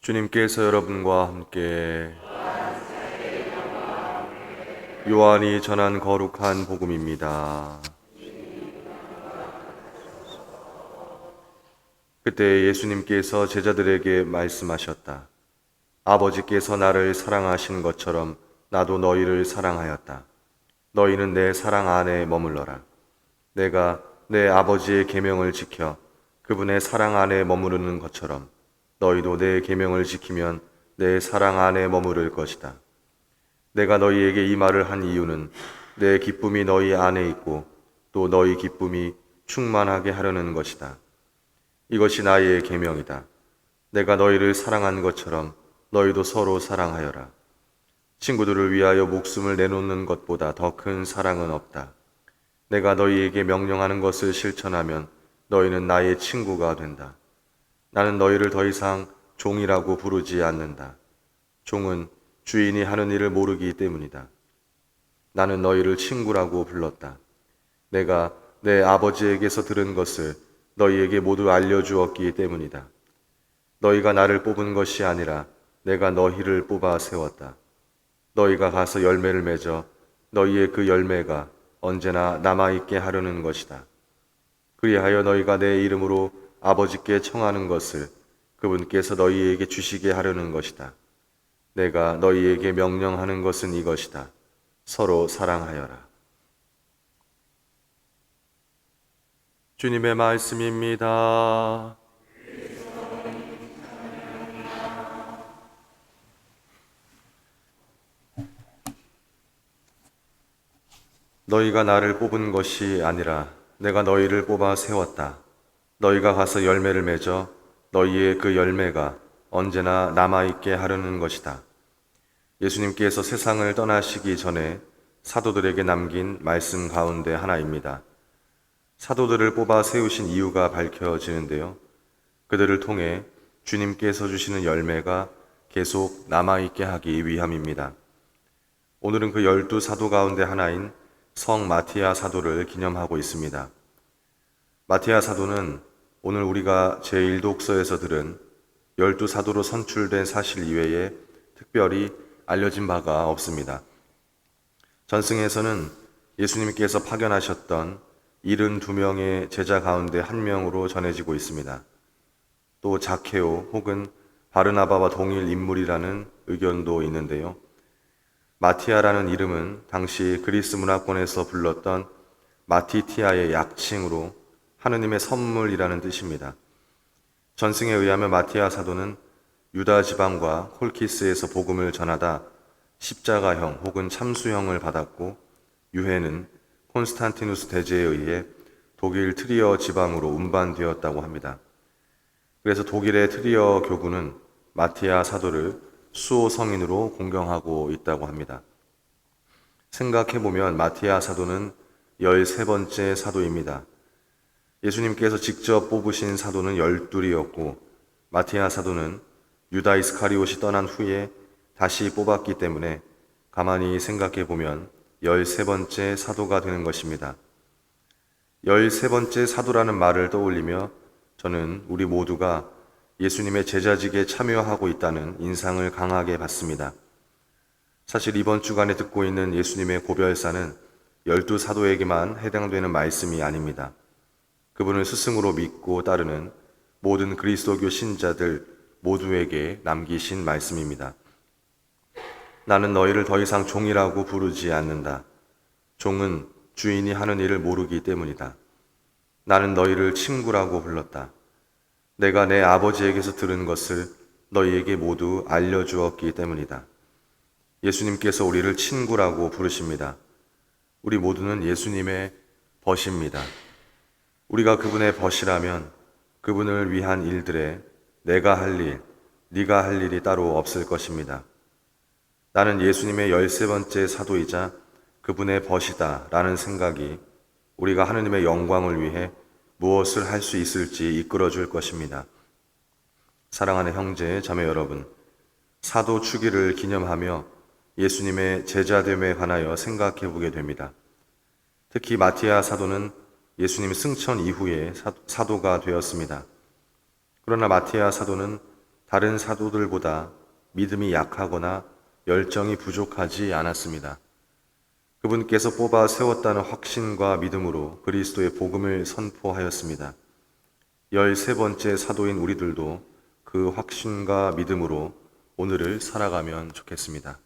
주님께서 여러분과 함께 요한이 전한 거룩한 복음입니다. 그때 예수님께서 제자들에게 말씀하셨다. 아버지께서 나를 사랑하신 것처럼 나도 너희를 사랑하였다. 너희는 내 사랑 안에 머물러라. 내가 내 아버지의 계명을 지켜 그분의 사랑 안에 머무르는 것처럼 너희도 내 계명을 지키면 내 사랑 안에 머무를 것이다. 내가 너희에게 이 말을 한 이유는 내 기쁨이 너희 안에 있고 또 너희 기쁨이 충만하게 하려는 것이다. 이것이 나의 계명이다. 내가 너희를 사랑한 것처럼 너희도 서로 사랑하여라. 친구들을 위하여 목숨을 내놓는 것보다 더 큰 사랑은 없다. 내가 너희에게 명령하는 것을 실천하면 너희는 나의 친구가 된다. 나는 너희를 더 이상 종이라고 부르지 않는다. 종은 주인이 하는 일을 모르기 때문이다. 나는 너희를 친구라고 불렀다. 내가 내 아버지에게서 들은 것을 너희에게 모두 알려주었기 때문이다. 너희가 나를 뽑은 것이 아니라 내가 너희를 뽑아 세웠다. 너희가 가서 열매를 맺어 너희의 그 열매가 언제나 남아있게 하려는 것이다. 그리하여 너희가 내 이름으로 아버지께 청하는 것을 그분께서 너희에게 주시게 하려는 것이다. 내가 너희에게 명령하는 것은 이것이다. 서로 사랑하여라. 주님의 말씀입니다. 너희가 나를 뽑은 것이 아니라 내가 너희를 뽑아 세웠다. 너희가 가서 열매를 맺어 너희의 그 열매가 언제나 남아있게 하려는 것이다. 예수님께서 세상을 떠나시기 전에 사도들에게 남긴 말씀 가운데 하나입니다. 사도들을 뽑아 세우신 이유가 밝혀지는데요. 그들을 통해 주님께서 주시는 열매가 계속 남아있게 하기 위함입니다. 오늘은 그 12사도 가운데 하나인 성 마티아 사도를 기념하고 있습니다. 마티아 사도는 오늘 우리가 제1독서에서 들은 12사도로 선출된 사실 이외에 특별히 알려진 바가 없습니다. 전승에서는 예수님께서 파견하셨던 72명의 제자 가운데 한 명으로 전해지고 있습니다. 또 자케오 혹은 바르나바와 동일 인물이라는 의견도 있는데요. 마티아라는 이름은 당시 그리스 문화권에서 불렀던 마티티아의 약칭으로 하느님의 선물이라는 뜻입니다. 전승에 의하면 마티아 사도는 유다 지방과 콜키스에서 복음을 전하다 십자가형 혹은 참수형을 받았고, 유해는 콘스탄티누스 대제에 의해 독일 트리어 지방으로 운반되었다고 합니다. 그래서 독일의 트리어 교구는 마티아 사도를 수호 성인으로 공경하고 있다고 합니다. 생각해보면 마티아 사도는 13번째 사도입니다. 예수님께서 직접 뽑으신 사도는 12이었고 마티아 사도는 유다 이스카리옷이 떠난 후에 다시 뽑았기 때문에 가만히 생각해보면 13번째 사도가 되는 것입니다. 13번째 사도라는 말을 떠올리며 저는 우리 모두가 예수님의 제자직에 참여하고 있다는 인상을 강하게 받습니다. 사실 이번 주간에 듣고 있는 예수님의 고별사는 12사도에게만 해당되는 말씀이 아닙니다. 그분을 스승으로 믿고 따르는 모든 그리스도교 신자들 모두에게 남기신 말씀입니다. 나는 너희를 더 이상 종이라고 부르지 않는다. 종은 주인이 하는 일을 모르기 때문이다. 나는 너희를 친구라고 불렀다. 내가 내 아버지에게서 들은 것을 너희에게 모두 알려주었기 때문이다. 예수님께서 우리를 친구라고 부르십니다. 우리 모두는 예수님의 벗입니다. 우리가 그분의 벗이라면 그분을 위한 일들에 내가 할 일, 네가 할 일이 따로 없을 것입니다. 나는 예수님의 13번째 사도이자 그분의 벗이다 라는 생각이 우리가 하느님의 영광을 위해 무엇을 할 수 있을지 이끌어 줄 것입니다. 사랑하는 형제, 자매 여러분, 사도 추기를 기념하며 예수님의 제자됨에 관하여 생각해 보게 됩니다. 특히 마티아 사도는 예수님 승천 이후에 사도가 되었습니다. 그러나 마티아 사도는 다른 사도들보다 믿음이 약하거나 열정이 부족하지 않았습니다. 그분께서 뽑아 세웠다는 확신과 믿음으로 그리스도의 복음을 선포하였습니다. 13번째 사도인 우리들도 그 확신과 믿음으로 오늘을 살아가면 좋겠습니다.